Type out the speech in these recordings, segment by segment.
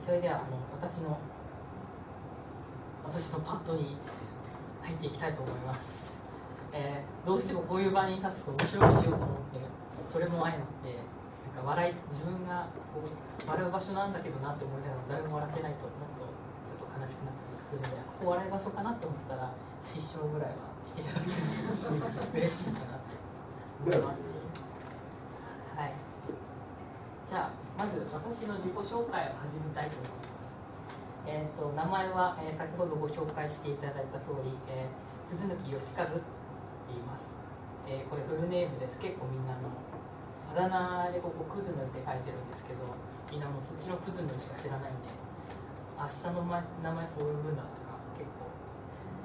それでは私のパッドに入っていきたいと思います。どうしてもこういう場に立つと面白くしようと思って、それも相まって自分がこう笑う場所なんだけどなって思いながら誰も笑ってないともっとちょっと悲しくなったりするので、ここ笑い場所かなと思ったら失笑ぐらいはしていただけると嬉しいかなと思います。はい、じゃあまず私の自己紹介を始めたいと思います。名前は、先ほどご紹介していただいた通り、葛貫義和って言います。これフルネームです。結構みんなあだ名でここクズヌって書いてるんですけど、みんなもうそっちのクズヌしか知らないんで、明日の名前そういう分だとか結構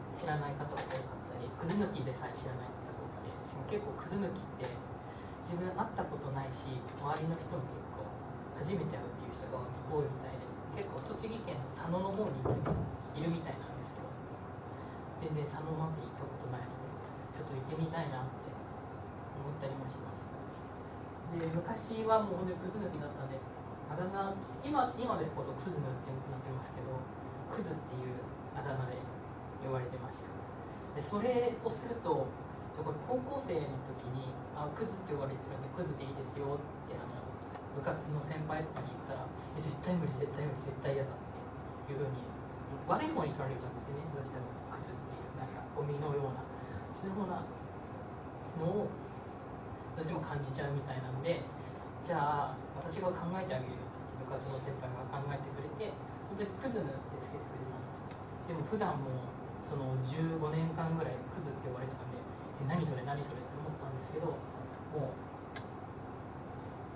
知らない方が多かったり、クズヌキでさえ知らない方が多くて、しかも結構クズヌキって自分会ったことないし、周りの人も結構初めて会うっていう人が多いみたいで、結構栃木県の佐野の方にいるみたいなんですけど、全然佐野なんて行ったことないのでちょっと行ってみたいなって思ったりもします。で、昔はもう本当にクズ抜きだったんで、あだ名今でこそクズヌってなってますけど、クズっていうあだ名で呼ばれてました。でそれをするとこれ高校生の時にクズって呼ばれてるんでクズでいいですよって部活の先輩とかに言ったら絶対無理絶対無理絶対嫌だっていうふうに悪い方に取られちゃうんですよね。どうしてもクズっていうなんかゴミのようなそういうようなのをどうしても感じちゃうみたいなので、じゃあ私が考えてあげるよって部活の先輩が考えてくれて、その時クズヌってつけてくれたんです。でも普段もその15年間ぐらいクズって呼ばれてたんで、何それ何それって思ったんですけど、もう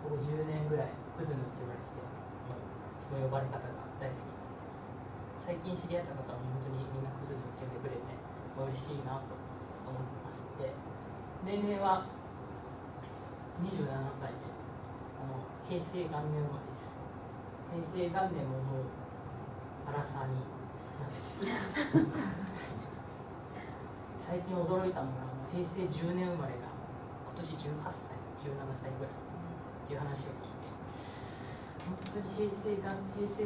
ここ10年ぐらいクズヌって言われてて、もうその呼ばれ方が大好きになってます。最近知り合った方は本当にみんなクズヌって呼んでくれて嬉しいなと思ってます。で、年齢は27歳で平成元年生まれです。平成元年ももうアラサーになってきました最近驚いたのが平成10年生まれが今年18歳17歳ぐらいっていう話を聞いて、本当に平成生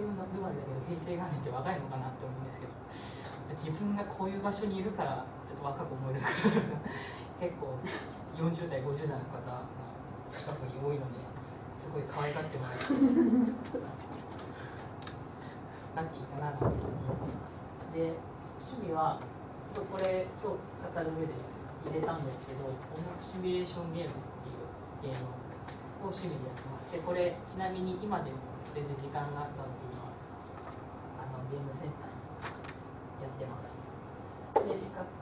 まれだけど平成元年って若いのかなって思うんですけど、自分がこういう場所にいるからちょっと若く思える結構40代50代の方が近くに多いのですごい可愛がってもらえてラッキーかなと思います。で、趣味はちょっとこれ今日語る上で入れたんですけど、音楽シミュレーションゲームっていうゲームを趣味でやってます。でこれちなみに今でも全然時間があった時にはゲームセンターにやってます。で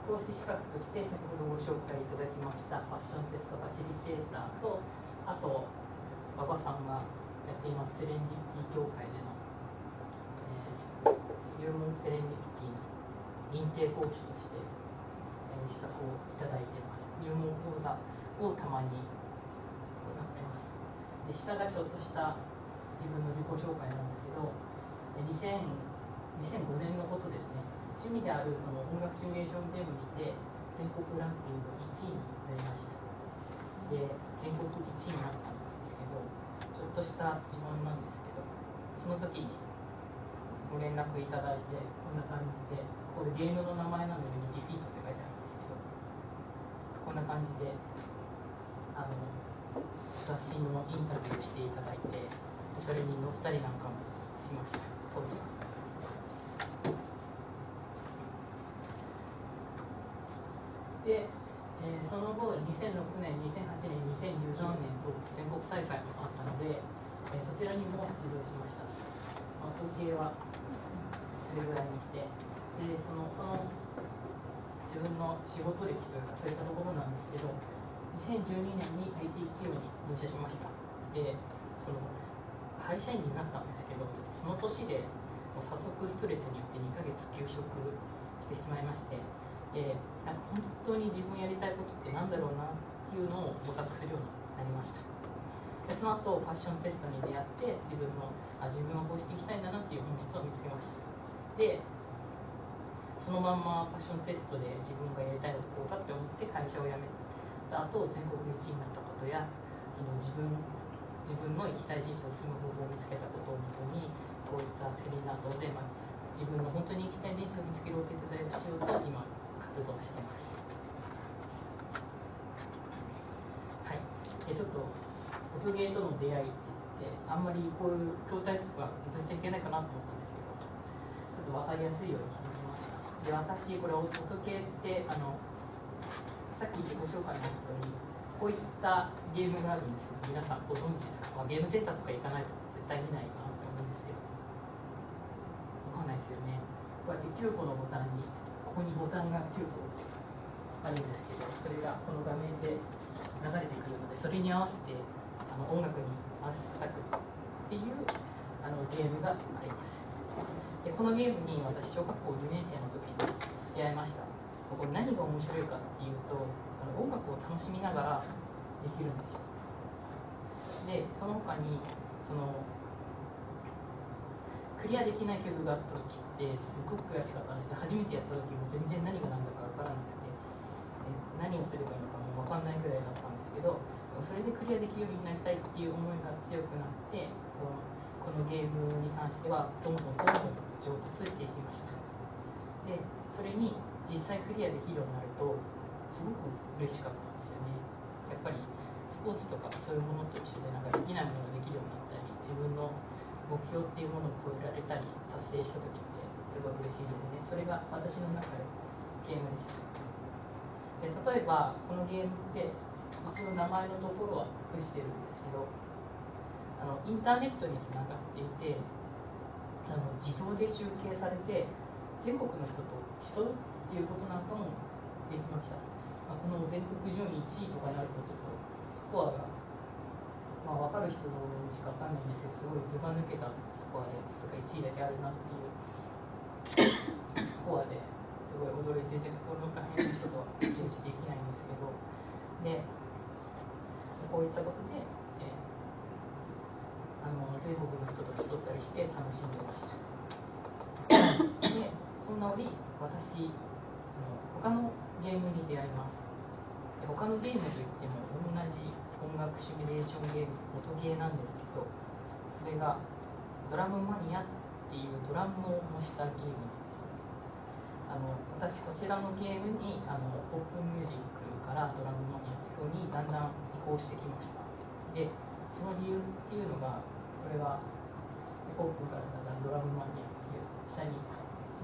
講師資格として先ほどご紹介いただきましたファッションテストファシリテーターと、あと馬場さんがやっていますセレンディピティ協会での、入門セレンディピティの認定講師として、資格をいただいています。入門講座をたまに行っています。で、下がちょっとした自分の自己紹介なんですけど、2005年のことですね。趣味であるその音楽シミュレーションゲームにて全国ランキング1位になりました。で、全国1位になったんですけど、ちょっとした自慢なんですけど、その時にご連絡いただいて、こんな感じで、これゲームの名前なのでディフィートって書いてあるんですけど、こんな感じで雑誌のインタビューしていただいて、それに載ったりなんかもしました、当時は。で、その後2006年、2008年、2013年と全国大会もあったので、そちらにも出場しました。統計はそれぐらいにして、でその自分の仕事歴というかそういったところなんですけど、2012年に IT 企業に入社しました。で、その会社員になったんですけど、ちょっとその年でもう早速ストレスによって2ヶ月休職してしまいまして、でなんか本当に自分やりたいことってなんだろうなっていうのを模索するようになりました。でその後ファッションテストに出会って自分はこうしていきたいんだなっていう本質を見つけました。でそのまんまファッションテストで自分がやりたいことこうかって思って会社を辞めた後、全国1位になったことや、その自分の生きたい人生を進む方法を見つけたことをもとにこういったセミナー等で、自分の本当に生きたい人生を見つけるお手伝いをしようと今活動してます。はい、でちょっと音ゲーとの出会いって言ってあんまりこういう筐体とかぶつちゃいけないかなと思ったんですけど、ちょっと分かりやすいようになりました。で私これ音ゲーってさっきご紹介のようにこういったゲームがあるんですけど、皆さんご存知ですか？ゲームセンターとか行かないと絶対見ないかなと思うんですけど、わかんないですよね。こうやって9個のボタンに、ここにボタンが9個あるんですけど、それがこの画面で流れてくるので、それに合わせて音楽に合わせて叩くっていうゲームがあります。でこのゲームに私小学校2年生の時に出会いました。ここ何が面白いかっていうと、音楽を楽しみながらできるんですよ。でその他にクリアできない曲があった時ってすごく悔しかったんですね。初めてやった時も全然何が何だか分からなくて、何をすればいいのかも分かんないくらいだったんですけど、それでクリアできるようになりたいっていう思いが強くなって、このゲームに関してはどんどん上達していきました。でそれに実際クリアできるようになるとすごく嬉しかったんですよね。やっぱりスポーツとかそういうものと一緒で、できないものができるようになったり、自分の目標っていうものを超えられたり達成した時ってすごい嬉しいですね。それが私の中でゲームでした。で例えばこのゲームって一応名前のところは隠してるんですけど、インターネットにつながっていて、自動で集計されて全国の人と競うっていうことなんかもできました。この全国順位1位とかになるとちょっとスコアが、分かる人にしか分かんないんですけど、すごいずば抜けたスコアで、1位だけあるなっていうスコアですごい驚いて、全然この辺の人とは一致できないんですけど、でこういったことで、全国の人と競ったりして楽しんでました。でそんな折私他のゲームに出会います。で他のゲームといっても同じ音楽シミュレーションゲーム、音ゲーなんですけど、それがドラムマニアっていうドラムを模したゲームなんです。私こちらのゲームにポップミュージックからドラムマニアっていう風にだんだん移行してきました。でその理由っていうのが、これはポップからだんだんドラムマニアっていう下に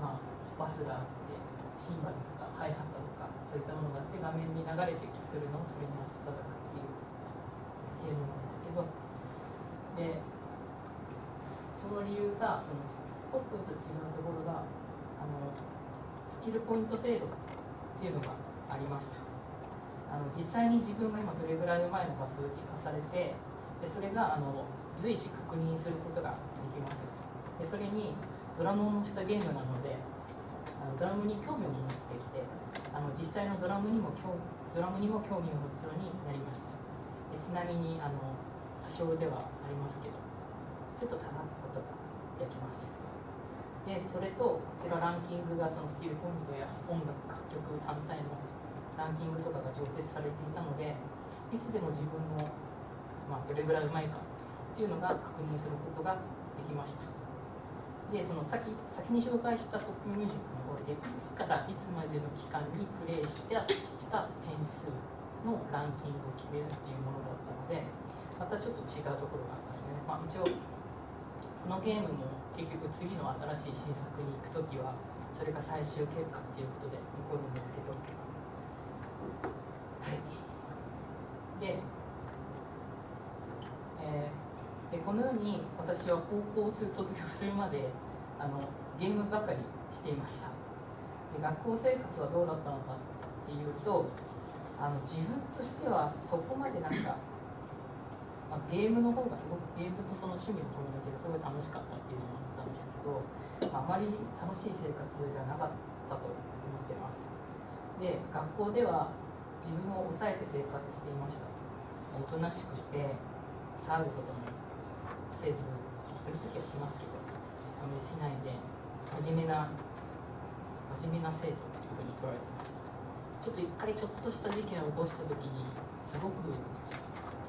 バスがあって、シンバルとかハイハットとかそういったものがあって、画面に流れてくるのをそれに合わせて叩くっていうゲームなんですけど、でその理由がポップと違うところがスキルポイント制度っていうのがありました。実際に自分が今どれぐらい上手いのか数値化されて、でそれが随時確認することができます。でそれにドラムを模したゲームなので、ドラムに興味を持ってきて、実際のドラムにも興味を持つようになりました。でちなみに多少ではありますけど、ちょっと叩くことができます。でそれとこちらランキングがそのスキルポイントや音楽楽曲単体のランキングとかが常設されていたので、いつでも自分の、どれぐらい上手いかっていうのが確認することができました。でその先に紹介したポップミュージックの方で、いつからいつまでの期間にプレイした点数のランキングを決めるっていうものだったので、またちょっと違うところがあったんですね。一応このゲームも結局次の新しい新作に行くときはそれが最終結果っていうことで残るんですけど、でこのように私は高校を卒業するまでゲームばかりしていました。で学校生活はどうだったのかっていうと、自分としてはそこまでゲームの方がゲームとその趣味の友達がすごい楽しかったっていうのもあったんですけど、あまり楽しい生活じゃなかったと思ってます。で学校では自分を抑えて生活していました。おとなしくして騒ぐこともせず、するときはしますけどしないで真面目な生徒っていうふうに取られてました。ちょっと一回ちょっとした事件を起こしたときにすごく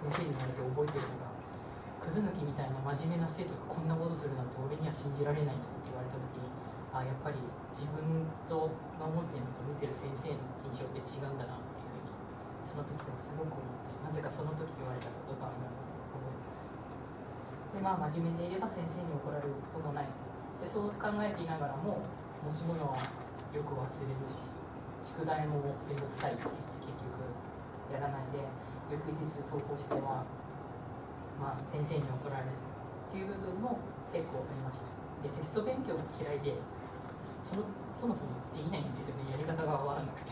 先生になると覚えているのが、クズ抜きみたいな真面目な生徒がこんなことするなんて俺には信じられないって言われた時に、やっぱり自分とが思っているのと見てる先生の印象って違うんだなっていうふうにその時はすごく思って、なぜかその時言われた言葉を覚えてます。で真面目でいれば先生に怒られることもない。でそう考えていながらも持ち物はよく忘れるし、宿題もめんどくさいって結局やらないで、翌日登校しては、先生に怒られるっていう部分も結構ありました。でテスト勉強が嫌いでそもそもできないんですよね、やり方が分からなくて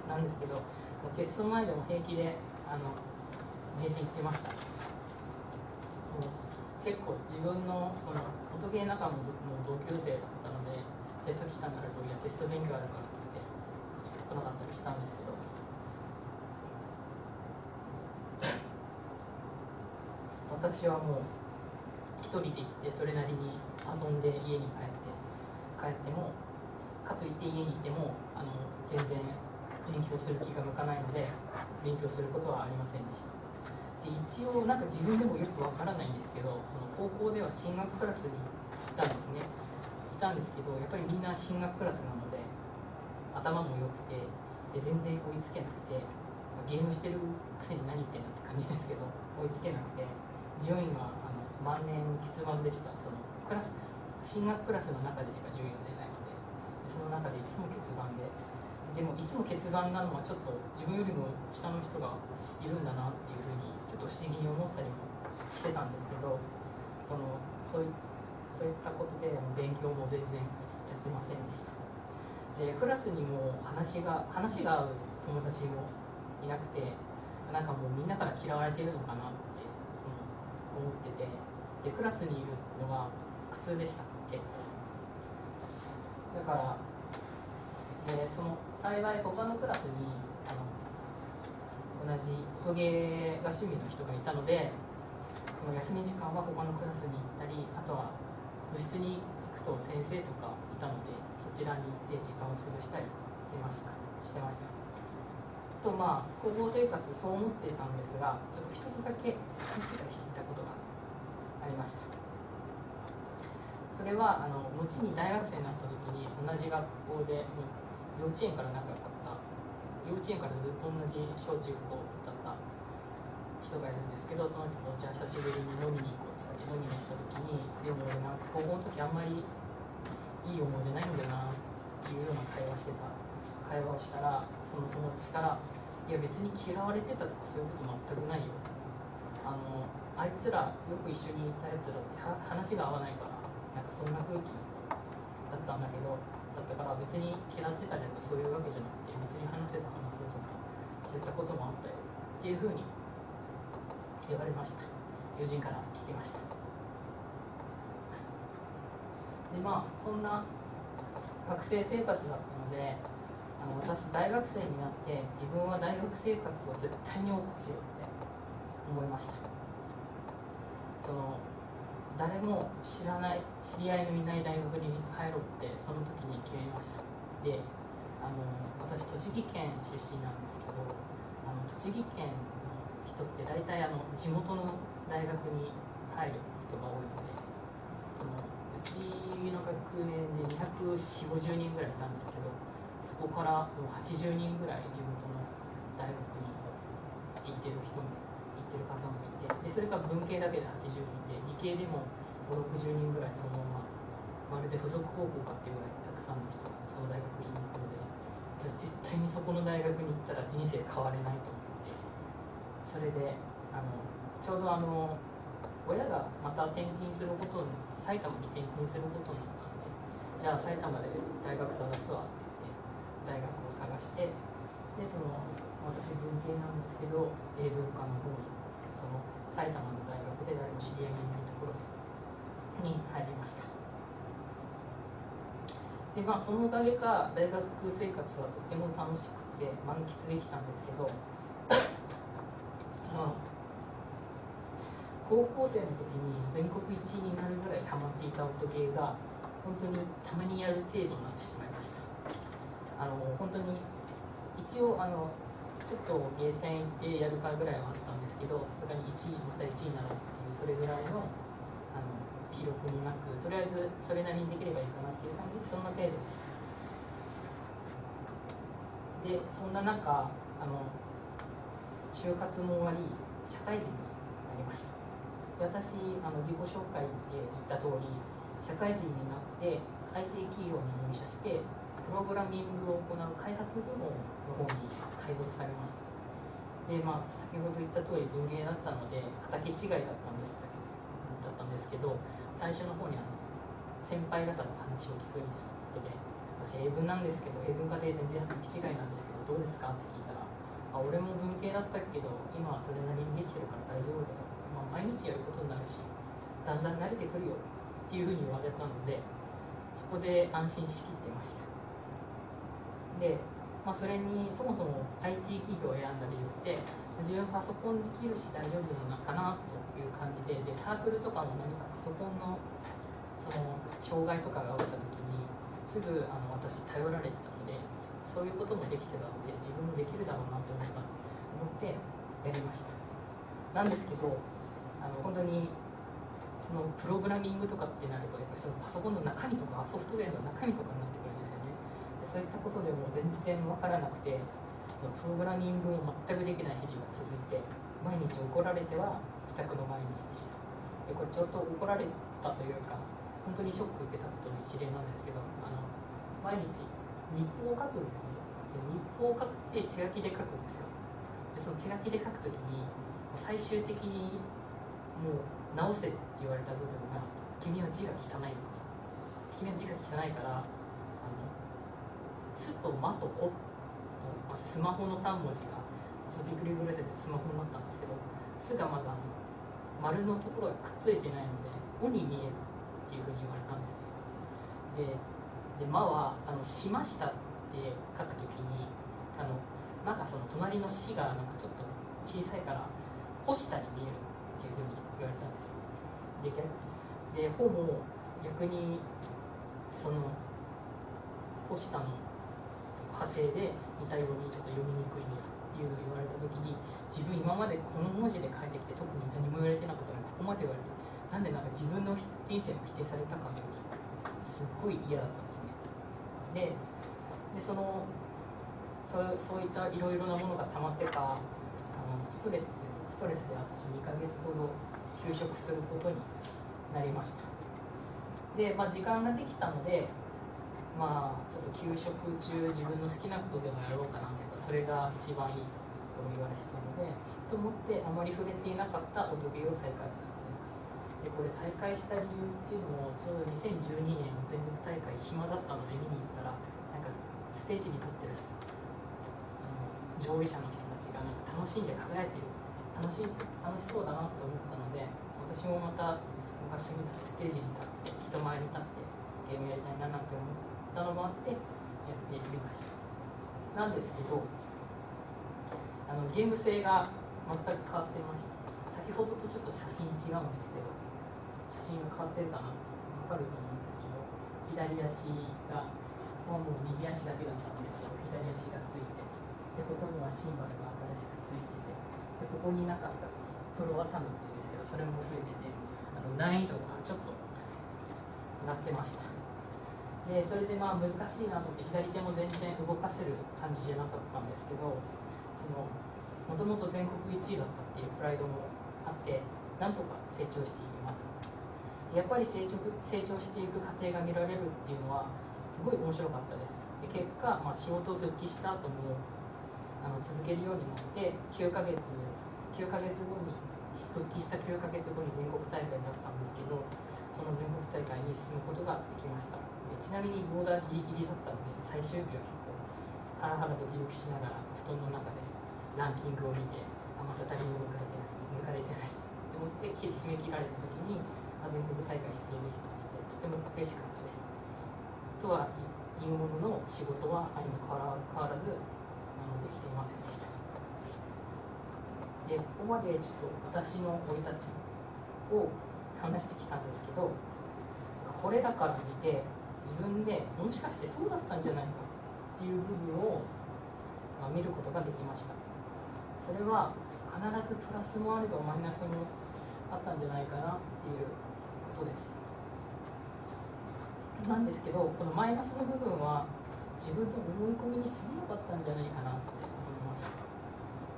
なんですけど、テスト前でも平気で名線行ってました。結構自分の音ゲー仲間も同級生だったので、テスト期間になると、いやテスト勉強あるからっつって来なかったりしたんですけど、私はもう一人で行ってそれなりに遊んで家に帰っても、かといって家にいても全然勉強する気が向かないので勉強することはありませんでした。で一応自分でもよくわからないんですけど、高校では進学クラスにいたんですけど、やっぱりみんな進学クラスなので頭も良くて、で全然追いつけなくて、ゲームしてるくせに何言ってんだって感じですけど追いつけなくて、順位が万年欠番でした。クラス進学クラスの中でしか順位が出ないので、その中でいつも欠番で、でもいつも欠番なのはちょっと自分よりも下の人がいるんだなっていうふうにちょっと不思議に思ったりもしてたんですけど、そういったことで勉強も全然やってませんでした。でクラスにも話が合う友達もいなくて、もうみんなから嫌われているのかなって思ってて、でクラスにいるのが苦痛でした。結構だから、幸い他のクラスに同じ音ゲーが趣味の人がいたので、休み時間は他のクラスに行ったり、あとは部室に行くと先生とかいたのでそちらに行って時間を過ごしたりしてました。と高校生活そう思っていたんですが、ちょっと一つだけ勘違いしていたことがありました。それは後に大学生になった時に同じ学校で幼稚園から仲良かった、幼稚園からずっと同じ小中高だった人がいるんですけど、その人とじゃあ久しぶりに飲みに行こうっつって飲みに行った時に、でも俺高校の時あんまりいい思い出ないんだよなっていうような会話をしたら、その友達からいや別に嫌われてたとかそういうこと全くないよ、あいつらよく一緒にいたやつらって話が合わないからそんな空気だったんだけど、だったから別に嫌ってたりとかそういうわけじゃなくて、別に話せば話そうとかそういったこともあったよっていうふうに言われました。友人から聞きました。でそんな学生生活だったので、私大学生になって自分は大学生活を絶対に謳歌しようって思いました。誰も知り合いのいない大学に入ろうってその時に決めました。で私栃木県出身なんですけど、栃木県の人って大体地元の大学に入る人が多いので、うちの学年で240-250人ぐらいいたんですけど、そこからもう80人ぐらい地元の大学に行ってる方もいて、でそれが文系だけで80人で、理系でも50-60人ぐらいそのまま、まるで附属高校かっていうぐらいたくさんの人がその大学に行くので、私絶対にそこの大学に行ったら人生変われないと思って、それでちょうど親がまた埼玉に転勤することになったので、じゃあ埼玉で大学探すわって言って大学を探して、で私文系なんですけど英文科の方に埼玉の大学で誰も知り合いのいないところに入りました。でそのおかげか大学生活はとても楽しくて満喫できたんですけど高校生の時に全国1位になるぐらいハマっていた音ゲーが本当にたまにやる程度になってしまいました。本当に一応ちょっとゲーセン行ってやるかぐらいはあったんですけど、さすがに1位また1位になろうっていうそれぐらいの記録もなく、とりあえずそれなりにできればいいかなっていう感じで、そんな程度でした。でそんな中就活も終わり社会人になりました。で私自己紹介で言った通り、社会人になって IT 企業に入社してプログラミングを行う開発部門の方に配属されました。で先ほど言った通り文芸だったので畑違いだったんですけど、最初の方に先輩方の話を聞くみたいなことで、私英文なんですけど、英文科で全然畑違いなんですけどどうですかって聞いたら、俺も文系だったけど今はそれなりにできてるから大丈夫だよ、毎日やることになるしだんだん慣れてくるよっていうふうに言われたので、そこで安心しきってました。で、それにそもそも IT 企業を選んだ理由って、自分パソコンできるし大丈夫なのかなという感じで、サークルとかも何かパソコンの障害とかが起きた時にすぐ私頼られてたので、そういうこともできてたので自分もできるだろうなと思ってやりました。なんですけど本当にそのプログラミングとかってなると、やっぱりそのパソコンの中身とかソフトウェアの中身とかになってくるんですよね。でそういったことでも全然分からなくて、プログラミングも全くできない日々が続いて、毎日怒られては帰宅の毎日でした。でこれちょっと怒られたというか本当にショックを受けたことの一例なんですけど、毎日日報を書くんですね。その日報を書くって手書きで書くんですよ。でその手書きで書くときに最終的にもう直せって言われた部分が、君は字が汚いのか、君は字が汚いからすとまとほと、スマホの3文字がちょっとびっくりぐらいでスマホになったんですけど、すがまず丸のところがくっついてないのでおに見えるっていうふうに言われたんですね。でまはしましたって書くときになんかその隣のしがなんかちょっと小さいから干したに見えるっていうふうに言われたんです。でほも逆にその干したの派生で似たようにちょっと読みにくいぞっていうのを言われた時に、自分今までこの文字で書いてきて特に何も言われてなかったのに、ここまで言われてなんか自分の人生を否定されたかのようにすっごい嫌だったんですね。でそういったいろいろなものが溜まってかストレスで私2ヶ月ほど休職することになりました。で、時間ができたのでちょっと休職中自分の好きなことでもやろうかなというか、それが一番いいと言われてたのでと思ってあまり触れていなかった踊りを再開させています。でこれ再開した理由っていうのも、ちょうど2012年の全国大会暇だったので見に行ったら、なんかステージに立ってる上位者の人たちがなんか楽しんで輝いている、楽しそうだなと思ったので、私もまた昔みたいにステージに立って人前に立ってゲームやりたいななんて思ったのもあってやっていました。なんですけどゲーム性が全く変わってました。先ほどとちょっと写真違うんですけど、写真が変わってるかな分かると思うんですけど、左足がもう右足だけだったんですけど、左足がついて、でここにはシンバルが新しくついてて、でここになかったプロアタムっていうんですけど、それも増えてて難易度がちょっとなってました。でそれで難しいなと思って、左手も全然動かせる感じじゃなかったんですけど、もともと全国1位だったっていうプライドもあってなんとか成長していきます。やっぱり成長していく過程が見られるっていうのはすごい面白かったです。で結果、仕事を復帰した後も続けるようになって9ヶ月後に復帰した9ヶ月後に全国大会だったんですけど、その全国大会に進むことができました。ちなみにボーダーギリギリだったので、最終日は結構ハラハラドキドキしながら布団の中でランキングを見て、また誰にも抜かれてないと思って締め切られた時に全国大会出場できたのでとても嬉しかったです。とはいうものの、仕事は相も変わらずできていませんでした。でここまでちょっと私の生い立ちを話してきたんですけど、これらから見て自分でもしかしてそうだったんじゃないかっていう部分を見ることができました。それは必ずプラスもあればマイナスもあったんじゃないかなっていうことです。なんですけど、このマイナスの部分は自分の思い込みに過ぎなかったんじゃないかなって思います。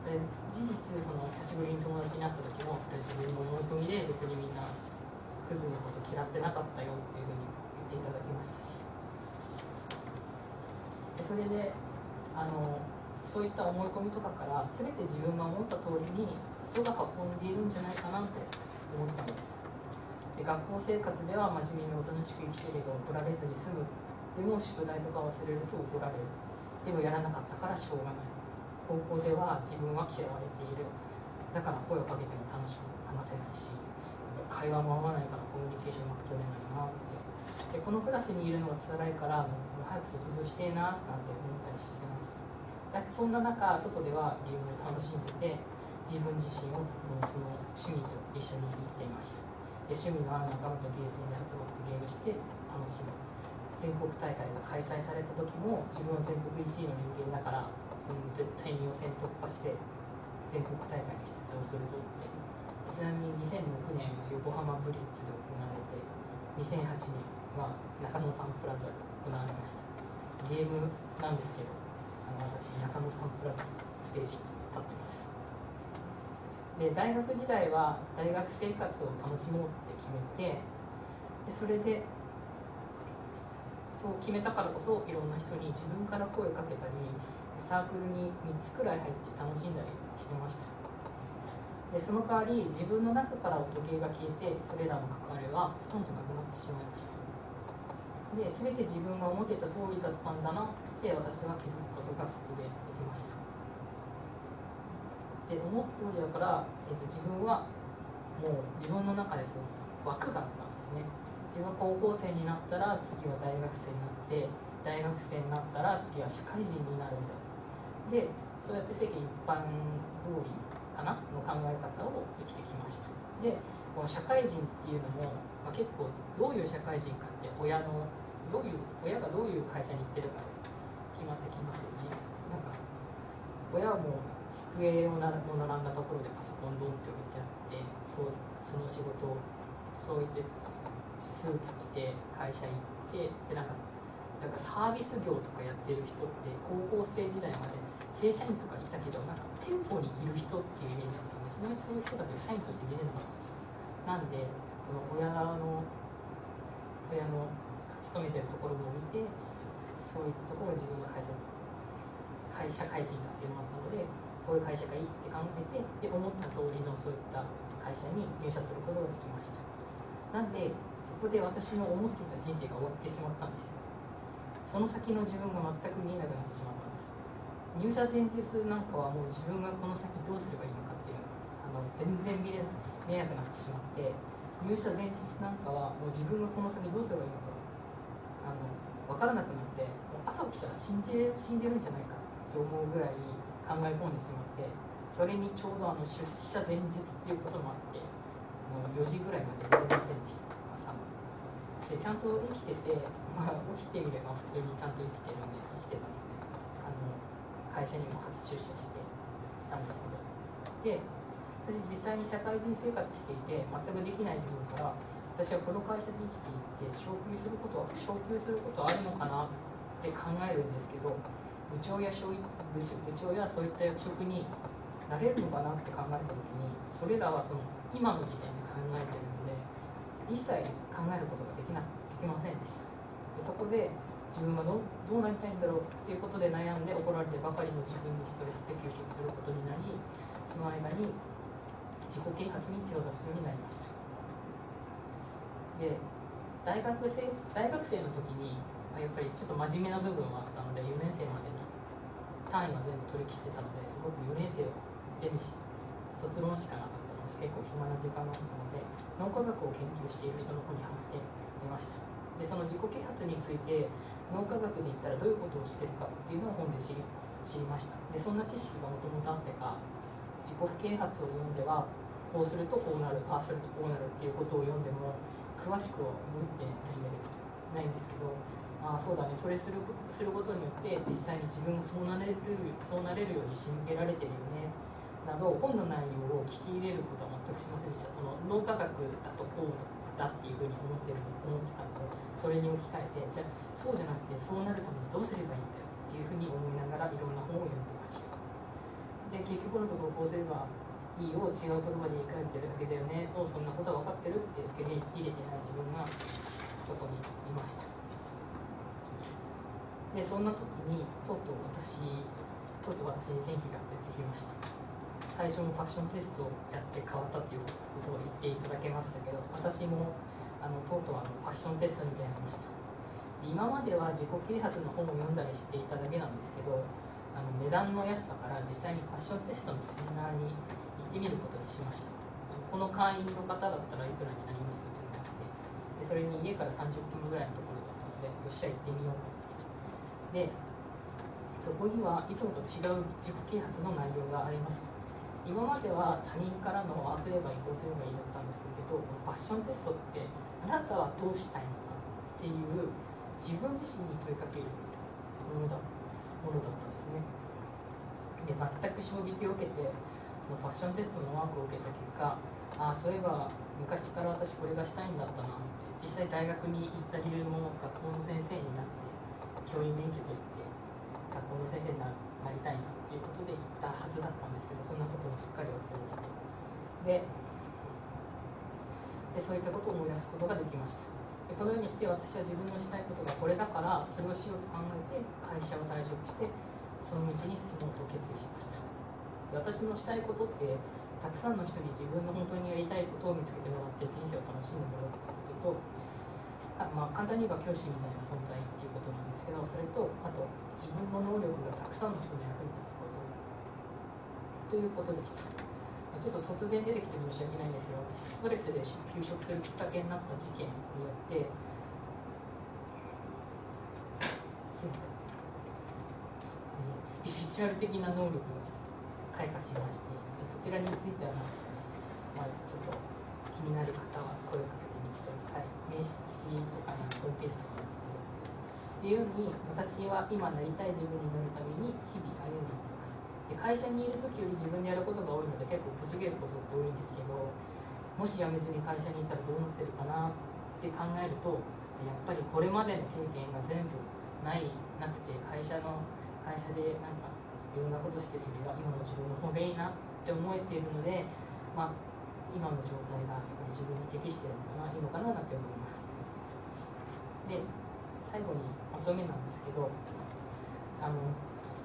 で、事実その久しぶりに友達に会った時もそれ自分の思い込みで別にみんなクズのこと嫌ってなかったよっていうふうに言っていただきましたし、でそれでそういった思い込みとかから全て自分が思った通りに人が運んでいるんじゃないかなと思ったのです。で、学校生活では真面目におとなしく生きていれば怒られずに済む。でも宿題とか忘れると怒られる。でもやらなかったからしょうがない。高校では自分は嫌われている。だから声をかけても楽しく話せないし、会話も合わないからコミュニケーションうまく取れないなって。で、このクラスにいるのが辛いからもう早く卒業してえななんて思ったりしてました。だってそんな中、外ではゲームを楽しんでて、自分自身をその趣味と一緒に生きていました。で、趣味のある仲間とゲーセンで集まってゲームして楽しむ。全国大会が開催された時も自分は全国1位の人間だからその絶対に予選突破して全国大会に出場するぞって。ちなみに2006年横浜ブリッツで行われて、2008年は中野サンプラザで行われました。ゲームなんですけど、私中野サンプラザステージに立っています。で、大学時代は大学生活を楽しもうって決めて、でそれでそう決めたからこそいろんな人に自分から声をかけたり、サークルに3つくらい入って楽しんだりしてました。で、その代わり自分の中から時計が消えて、それらの関わりはほとんどなくなってしまいました。で、全て自分が思っていた通りだったんだなって私は気づくことがそこでできました。で、思った通りだから、自分はもう自分の中でその枠があったんですね。自分は高校生になったら次は大学生になって、大学生になったら次は社会人になるんだ。で、そうやって世間一般通りかなの考え方を生きてきました。で、この社会人っていうのも、結構どういう社会人かって親がどういう会社に行ってるかで決まってきますよね。なんか親はもう机を並んだところでパソコンドンって置いてあって、その仕事をそう言ってスーツ着て会社行って、でなんかサービス業とかやってる人って高校生時代まで正社員とかいたけど、なんか店舗にいる人っていうイメージだったんで、そういう人たちを社員として見れなかったんですよ。なんでこの親の勤めてるところも見て、そういったところが自分の会社会人だっていうのがあったので、こういう会社がいいって考えて、で思った通りのそういった会社に入社することができました。なんでそこで私の思っていた人生が終わってしまったんですよ。その先の自分が全く見えなくなってしまったんです。入社前日なんかはもう自分がこの先どうすればいいのかっていうのが全然見えなくなってしまって、入社前日なんかはもう自分がこの先どうすればいいのか分からなくなって、もう朝起きたら死んでるんじゃないかと思うぐらい考え込んでしまって、それにちょうど出社前日っていうこともあって、もう4時ぐらいまで寝れませんでした。朝でちゃんと生きてて、起きてみれば普通にちゃんと生きてたので、会社にも初出社したんですけど、で私実際に社会人生活していて全くできない自分から、私はこの会社で生きていって昇給することはあるのかなって考えるんですけど、部長やそういった役職になれるのかなって考えた時に、それらはその今の時点で考えているので一切考えることができませんでした。でそこで自分はどうなりたいんだろうっていうことで悩んで、怒られてばかりの自分にストレスで休職することになり、その間に自己啓発に手を出すようになりました。で、大学生の時にやっぱりちょっと真面目な部分はあったので、4年生までに単位は全部取り切ってたので、すごく4年生全部卒論しかなかったので結構暇な時間があったので、脳科学を研究している人の方にハマっていました。でその自己啓発について脳科学で言ったらどういうことをしてるかっていうのを本で知りました。でそんな知識がもともとあってか、自己啓発を読んではこうするとこうなる、ああするとこうなるっていうことを読んでも詳しくは覚えてないんですけど、そうだね、それすることによって実際に自分がそうなれるように仕向けられてるよね。だなど本の内容を聞き入れることは全くしませんでした。その脳科学だとこうだっていうふうに思ってたのと、それに置き換えて、じゃあそうじゃなくてそうなるためにどうすればいいんだよっていうふうに思いながらいろんな本を読んでました。で結局のところこうすればいいを違う言葉で言い換えてるだけだよねと、そんなことは分かってるって受け入れてない自分がそこにいました。でそんな時にとうとう私に転機がやってきました。最初のファッションテストをやって変わったっていうことを言っていただけましたけど、私もとうとうファッションテストに出会いました。今までは自己啓発の本を読んだりしていただけなんですけど、値段の安さから実際にファッションテストのセミナーに行ってみることにしました。この会員の方だったらいくらになりますというのがあって、でそれに家から30分ぐらいのところだったので、よっしゃ行ってみようと思って、でそこにはいつもと違う自己啓発の内容がありました。今までは他人からのああすればいいこうすればいいだったんですけど、ファッションテストってあなたはどうしたいのかっていう自分自身に問いかけるものだったんですね。で全く衝撃を受けて、そのファッションテストのワークを受けた結果、ああそういえば昔から私これがしたいんだったなって、実際大学に行った理由も学校の先生になって教員免許取って学校の先生になりたいなっていうことで行ったはずだったんですけど、そんなこともすっかり忘れてて、でそういったことを思い出すことができました。でこのようにして私は自分のしたいことがこれだからそれをしようと考えて会社を退職してその道に進もうと決意しました。で私のしたいことってたくさんの人に自分の本当にやりたいことを見つけてもらって人生を楽しんでもらうことと、簡単に言えば教師みたいな存在っていうことなんですけど、それとあと自分の能力がたくさんの人の役に立つことということでした。ちょっと突然出てきて申し訳ないんですけど、私ストレスで休職するきっかけになった事件によってすいません、スピリチュアル的な能力が開花しまして、そちらについては、ちょっと気になる方は声をかけてみてください。名刺とかホームページとかですけど、っていうように私は今なりたい自分になるために日々歩んでいってます。で会社にいる時より自分でやることが多いので結構こじげることって多いんですけど、もし辞めずに会社にいたらどうなってるかなって考えると、やっぱりこれまでの経験が全部なくて、会社でなんかいろんなことしてるよりは今の自分の方がいいなって思えているので、今の状態がやっぱり自分に適しているのかないいのかななんて思います。で最後にまとめなんですけど、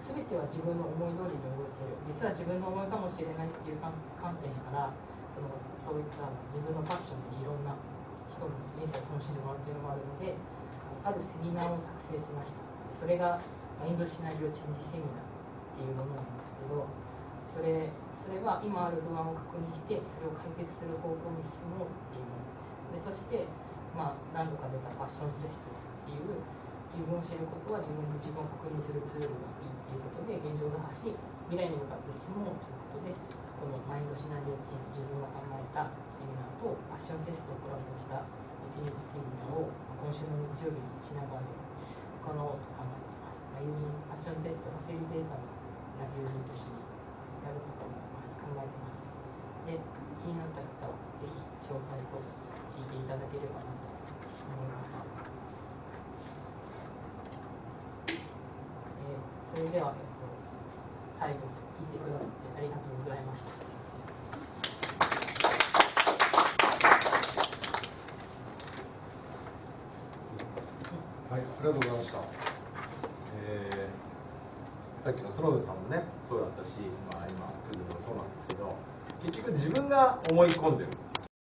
全ては自分の思い通りに動いている、実は自分の思いかもしれないっていう観点からそういった自分のパッションにいろんな人の人生を楽しんでもらうというのもあるので、あるセミナーを作成しました。それがマインドシナリオチェンジセミナーっていうものなんですけど、それは今ある不安を確認してそれを解決する方向に進もうっていうものです。でそして、何度か出たファッションテストっていう自分を知ることは自分で自分を確認するツールがいいっていうことで現状打破し未来に向かって進もうということで、このマインドシナリオチェンジ、自分が考えたセミナーとファッションテストをコラボした1日セミナーを今週の日曜日に品川で行おうと考えています。友人、ファッションテストファシリテーターの友人と一緒にやるとかも考えてます。で、気になった方はぜひ紹介と聞いていただければなと思います。それでは、最後に聞いてくださってありがとうございました。はい、ありがとうございました。さっきの園部さんもねそうだったし、今来るのもそうなんですけど、結局自分が思い込んでる